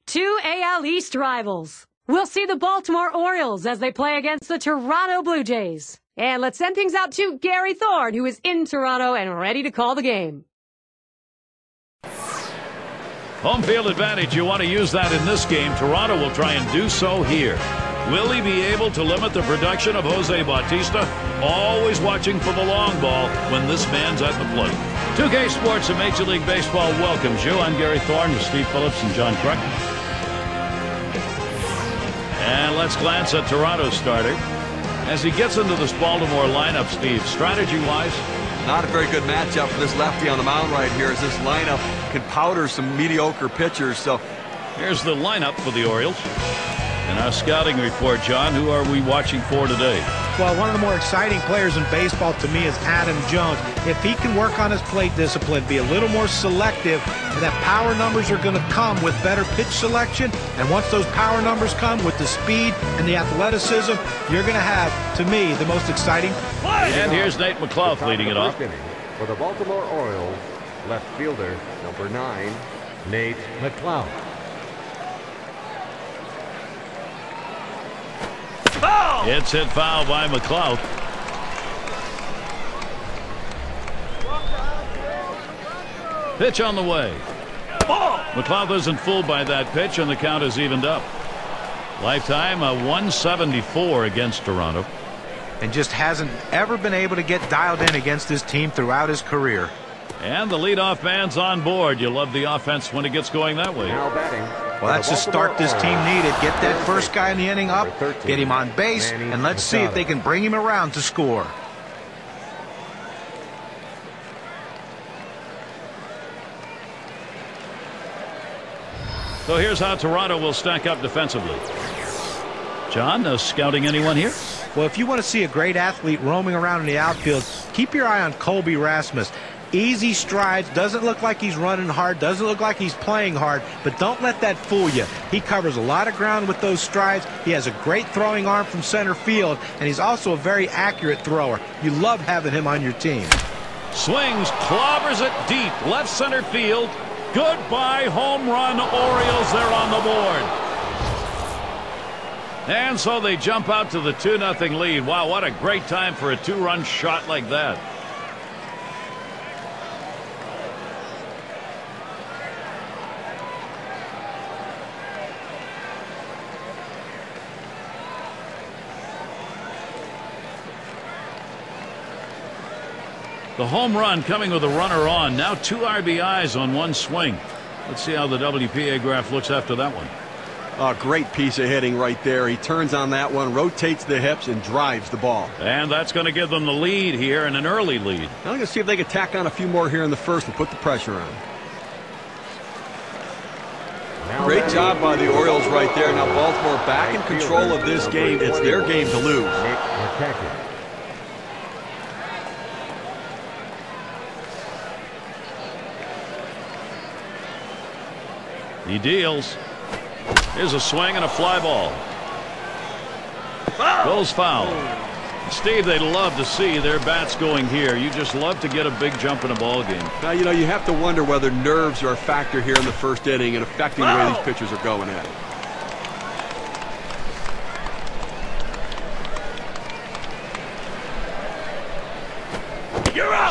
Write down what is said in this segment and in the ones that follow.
Two AL East rivals. We'll see the Baltimore Orioles as they play against the Toronto Blue Jays. And let's send things out to Gary Thorne, who is in Toronto and ready to call the game. Home field advantage, you want to use that in this game. Toronto will try and do so here. Will he be able to limit the production of Jose Bautista? Always watching for the long ball when this man's at the plate. 2K Sports and Major League Baseball welcomes you. I'm Gary Thorne with Steve Phillips and John Kruk. And let's glance at Toronto's starter. As he gets into this Baltimore lineup, Steve, strategy-wise? Not a very good matchup for this lefty on the mound right here, as this lineup can powder some mediocre pitchers. So here's the lineup for the Orioles. And our scouting report, John, who are we watching for today? Well, one of the more exciting players in baseball to me is Adam Jones. If he can work on his plate discipline, be a little more selective, and that power numbers are going to come with better pitch selection. And once those power numbers come with the speed and the athleticism, you're going to have, to me, the most exciting. And here's Nate McLouth leading it off. For the Baltimore Orioles, left fielder, number 9, Nate McLouth. It's hit foul by McLouth. Pitch on the way. McLouth isn't fooled by that pitch, and the count is evened up. Lifetime a 174 against Toronto. And just hasn't ever been able to get dialed in against this team throughout his career. And the leadoff man's on board. You love the offense when it gets going that way. Now batting. Well, that's the start this team needed. Get that first guy in the inning up, get him on base, and let's see if they can bring him around to score. So here's how Toronto will stack up defensively. John, scouting anyone here? Well, if you want to see a great athlete roaming around in the outfield, keep your eye on Colby Rasmus. Easy strides, doesn't look like he's running hard, doesn't look like he's playing hard, but don't let that fool you. He covers a lot of ground with those strides. He has a great throwing arm from center field, and he's also a very accurate thrower. You love having him on your team. Swings, clobbers it deep, left center field. Goodbye, home run, Orioles. They're on the board. And so they jump out to the 2-0 lead. Wow, what a great time for a two-run shot like that. The home run coming with a runner on. Now 2 RBIs on one swing. Let's see how the WPA graph looks after that one. a great piece of hitting right there. He turns on that one, rotates the hips, and drives the ball. And that's going to give them the lead here, and an early lead. I'm going to see if they can tack on a few more here in the first and put the pressure on. Great job by the Orioles right there. Now Baltimore back in control of this game. It's their game to lose. He deals. Here's a swing and a fly ball. Goes foul. Steve, they'd love to see their bats going here. You just love to get a big jump in a ball game. Now, you know, you have to wonder whether nerves are a factor here in the first inning and affecting the way these pitchers are going at it.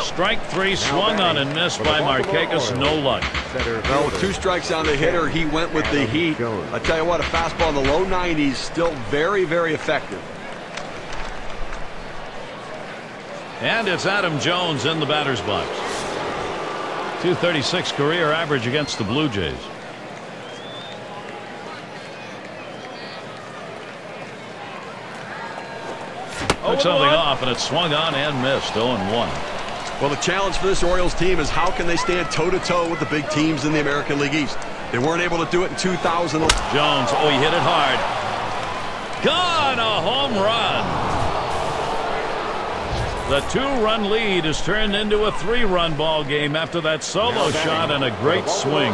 Strike three, swung on and missed by Markakis. No luck. Well, with 2 strikes on the hitter, he went with the heat. I tell you what, a fastball in the low 90s, still very, very effective. And it's Adam Jones in the batter's box. .236 career average against the Blue Jays. Took something off, and it swung on and missed. 0-1. Well, the challenge for this Orioles team is how can they stand toe-to-toe with the big teams in the American League East. They weren't able to do it in 2000. Jones, oh, he hit it hard. Gone, a home run. The 2-run lead is turned into a 3-run ball game after that solo shot and a great swing.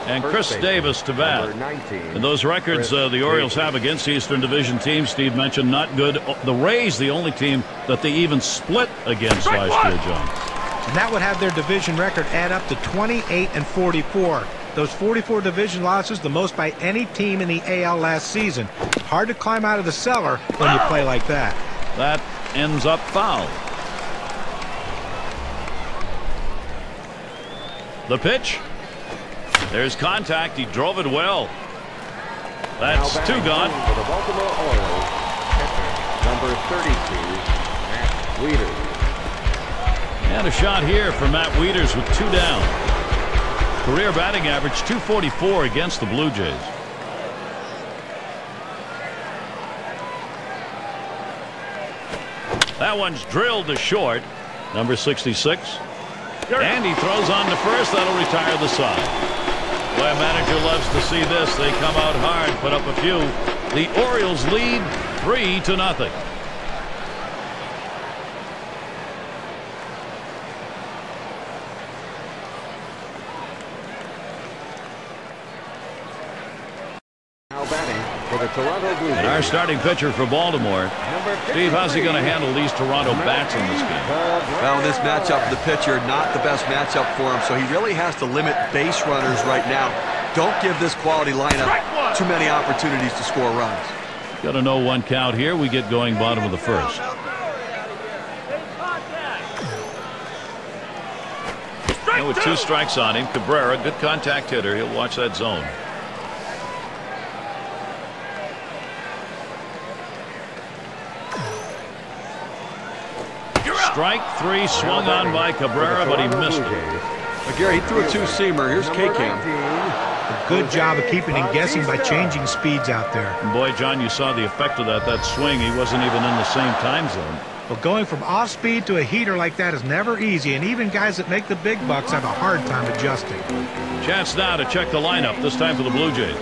And Chris Davis to bat. And those records the Orioles have against Eastern Division teams, Steve mentioned, not good. The Rays, the only team that they even split against last year, John. And that would have their division record add up to 28-44. Those 44 division losses, the most by any team in the AL last season. Hard to climb out of the cellar when you play like that. That ends up foul. The pitch. There's contact. He drove it well. That's two gone. For the Baltimore Orioles, pitcher, number 32, Matt Wieters. And a shot here for Matt Wieters with 2 down. Career batting average .244 against the Blue Jays. That one's drilled to short. Number 66. And he throws on to first. That'll retire the side. Boy, a manager loves to see this. They come out hard, put up a few. The Orioles lead 3-0. Now batting for the Toronto Blue Jays. And our starting pitcher for Baltimore. Steve, how's he going to handle these Toronto bats in this game? Well, in this matchup, the pitcher, not the best matchup for him, so he really has to limit base runners right now. Don't give this quality lineup too many opportunities to score runs. Got a 0-1 count here. We get going bottom of the first. And with 2 strikes on him, Cabrera, good contact hitter. He'll watch that zone. Strike 3 swung on by Cabrera, but he missed it. But Gary, he threw a 2-seamer. Here's K-Cam. A good job of keeping him guessing by changing speeds out there. And boy, John, you saw the effect of that swing. He wasn't even in the same time zone. Well, going from off speed to a heater like that is never easy, and even guys that make the big bucks have a hard time adjusting. Chance now to check the lineup, this time for the Blue Jays.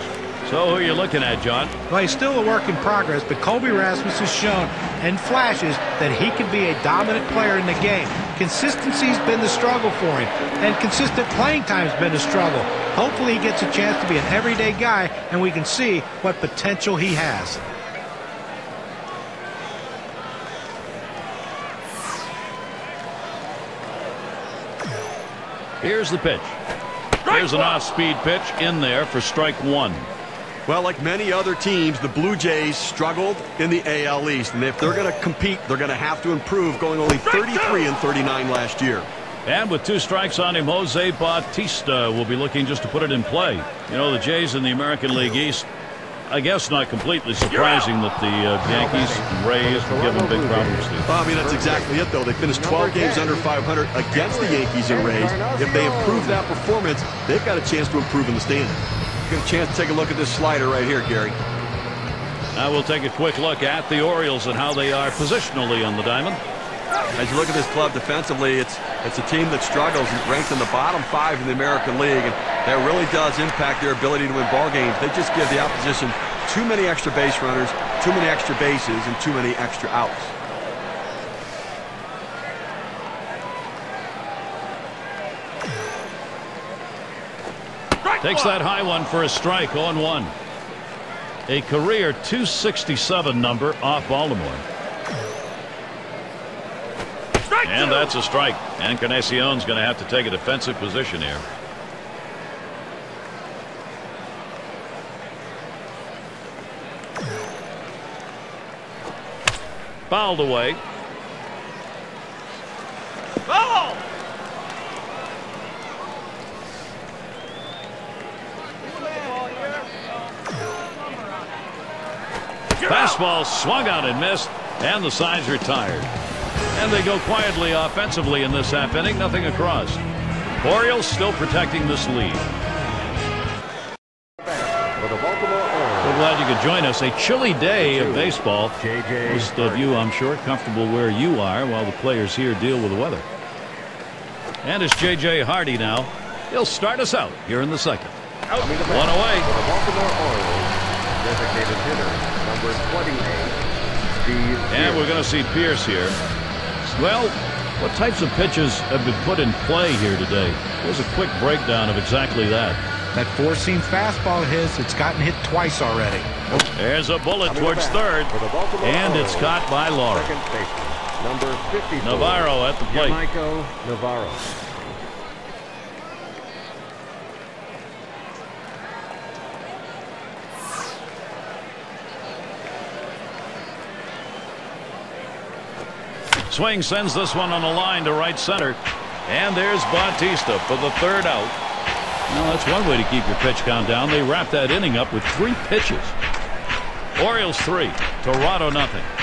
So who are you looking at, John? Well, he's still a work in progress, but Colby Rasmus has shown in flashes that he can be a dominant player in the game. Consistency's been the struggle for him, and consistent playing time's been a struggle. Hopefully he gets a chance to be an everyday guy, and we can see what potential he has. Here's the pitch. There's an off-speed pitch in there for strike 1. Well, like many other teams, the Blue Jays struggled in the AL East, and if they're going to compete, they're going to have to improve, going only 33-39 last year. And with 2 strikes on him, Jose Bautista will be looking just to put it in play. You know, the Jays in the American League East, I guess not completely surprising that the Yankees and Rays will give them big problems. Well, I mean, that's exactly it, though. They finished 12 games under 500 against the Yankees and Rays. If they improve that performance, they've got a chance to improve in the standings. Get a chance to take a look at this slider right here, Gary. Now we'll take a quick look at the Orioles and how they are positionally on the diamond. As you look at this club defensively, it's a team that struggles and ranked in the bottom 5 in the American League, and that really does impact their ability to win ball games. They just give the opposition too many extra base runners, too many extra bases, and too many extra outs. Takes that high one for a strike, 0-1. A career .267 number off Baltimore. And that's a strike. Encarnacion's going to have to take a defensive position here. Fouled away. Ball! Fastball swung out and missed, and the side's retired. And they go quietly offensively in this half inning, nothing across. Orioles still protecting this lead. So glad you could join us. A chilly day of baseball. Most of you, I'm sure, comfortable where you are while the players here deal with the weather. And it's J.J. Hardy now. He'll start us out here in the second. One away. For the Baltimore Orioles, designated hitter, number 28, Steve. And we're going to see Pierce here. Well, what types of pitches have been put in play here today? Here's a quick breakdown of exactly that. That four-seam fastball of his, it's gotten hit twice already. There's a bullet towards third, and it's caught by Laura. Second baseman, number 54, Navarro at the plate. Michael Navarro. Swing sends this one on the line to right center. And there's Bautista for the third out. Well, that's one way to keep your pitch count down. They wrap that inning up with 3 pitches. Orioles 3, Toronto nothing.